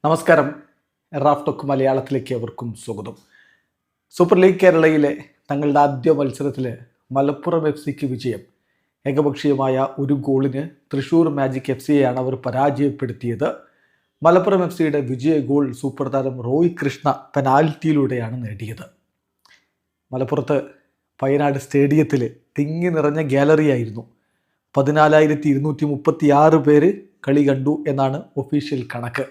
നമസ്കാരം. Raf talk മലയാളത്തിലേക്ക് അവർക്കും സ്വാഗതം. സൂപ്പർ ലീഗ് കേരളയിലെ തങ്ങളുടെ ആദ്യ മത്സരത്തിൽ മലപ്പുറം FC വിജയം. ഏകപക്ഷീയമായ ഒരു ഗോളിന് തൃശ്ശൂർ മാജിക് FCയെയാണ് അവർ പരാജയപ്പെടുത്തിയത്. മലപ്പുറം FCയുടെ വിജയ ഗോൾ സൂപ്പർ താരം റോയ് കൃഷ്ണ പെനാൽറ്റിയിലൂടെയാണ് നേടിയത്. മലപ്പുറത്ത് വയനാട് സ്റ്റേഡിയത്തിൽ തിങ്ങി നിറഞ്ഞ ഗാലറിയായിരുന്നു. 14,236 പേര് കളി കണ്ടു എന്നാണ് ഒഫീഷ്യൽ കണക്ക്.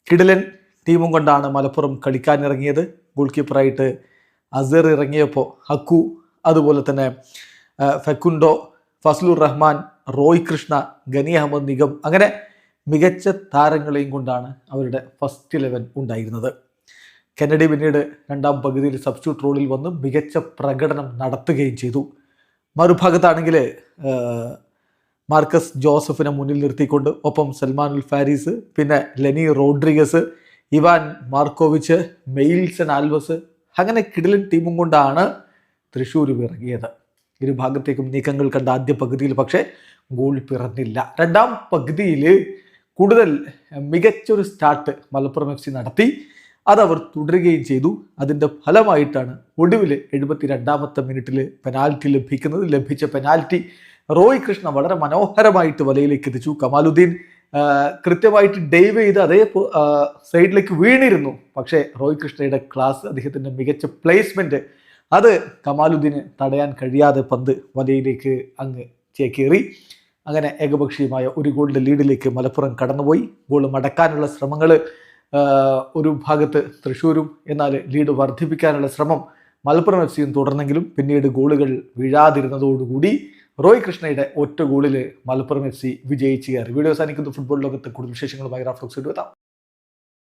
കിടിലൻ ടീമും കൊണ്ടാണ് മലപ്പുറം കളിക്കാനിറങ്ങിയത്. ഗോൾ കീപ്പറായിട്ട് അസർ ഇറങ്ങിയപ്പോൾ ഹക്കു, അതുപോലെ തന്നെ ഫെക്കുണ്ടോ, ഫസ്ലുർ റഹ്മാൻ, റോയ് കൃഷ്ണ, ഗനി അഹമ്മദ് നിഗം, അങ്ങനെ മികച്ച താരങ്ങളെയും കൊണ്ടാണ് അവരുടെ ഫസ്റ്റ് 11 ഉണ്ടായിരുന്നത്. കെന്നഡി പിന്നീട് രണ്ടാം പകുതിയിൽ സബ്സ്റ്റിറ്റ്യൂട്ട് റോളിൽ വന്ന് മികച്ച പ്രകടനം നടത്തുകയും ചെയ്തു. മറുഭാഗത്താണെങ്കിൽ മാർക്കസ് ജോസഫിനെ മുന്നിൽ നിർത്തിക്കൊണ്ട് ഒപ്പം സൽമാനുൽ ഫാരിസ്, പിന്നെ Leni Rodriguez, Ivan Markovic, Mailson Alves, അങ്ങനെ കിടിലൻ ടീമും കൊണ്ടാണ് തൃശ്ശൂർ ഇറങ്ങിയത്. ഇരു ഭാഗത്തേക്കും നീക്കങ്ങൾ കണ്ട ആദ്യ പകുതിയിൽ പക്ഷേ ഗോൾ പിറന്നില്ല. രണ്ടാം പകുതിയിൽ കൂടുതൽ മികച്ചൊരു സ്റ്റാർട്ട് മലപ്പുറം FC നടത്തി. അതവർ തുടരുകയും ചെയ്തു. അതിൻ്റെ ഫലമായിട്ടാണ് ഒടുവിൽ 72ാമത്തെ മിനിറ്റിൽ പെനാൽറ്റി ലഭിക്കുന്നത്. ലഭിച്ച പെനാൽറ്റി റോയ് കൃഷ്ണ വളരെ മനോഹരമായിട്ട് വലയിലേക്ക് എത്തിച്ചു. കമാലുദ്ദീൻ കൃത്യമായിട്ട് ഡൈവ് ചെയ്ത് അതേ സൈഡിലേക്ക് വീണിരുന്നു. പക്ഷേ റോയ് കൃഷ്ണയുടെ ക്ലാസ്, അദ്ദേഹത്തിൻ്റെ മികച്ച പ്ലേസ്മെൻറ്റ്, അത് കമാലുദ്ദീന് തടയാൻ കഴിയാതെ പന്ത് വലയിലേക്ക് അങ്ങ് ചേക്കേറി. അങ്ങനെ ഏകപക്ഷീയമായ ഒരു ഗോളിൻ്റെ ലീഡിലേക്ക് മലപ്പുറം കടന്നുപോയി. ഗോൾ മടക്കാനുള്ള ശ്രമങ്ങൾ ഒരു ഭാഗത്ത് തൃശ്ശൂരും, എന്നാൽ ലീഡ് വർദ്ധിപ്പിക്കാനുള്ള ശ്രമം മലപ്പുറം FCയും തുടർന്നെങ്കിലും പിന്നീട് ഗോളുകൾ വീഴാതിരുന്നതോടുകൂടി റോയ് കൃഷ്ണയുടെ ഒറ്റ ഗോളിൽ മലപ്പുറം FC വിജയിച്ചു കയറി. വീഡിയോ അവസാനിക്കുന്നു. ഫുട്ബോൾ ലോകത്ത് കൂടുതൽ വിശേഷങ്ങളുമായി റാഫ് ടോക്സ് എത്താം.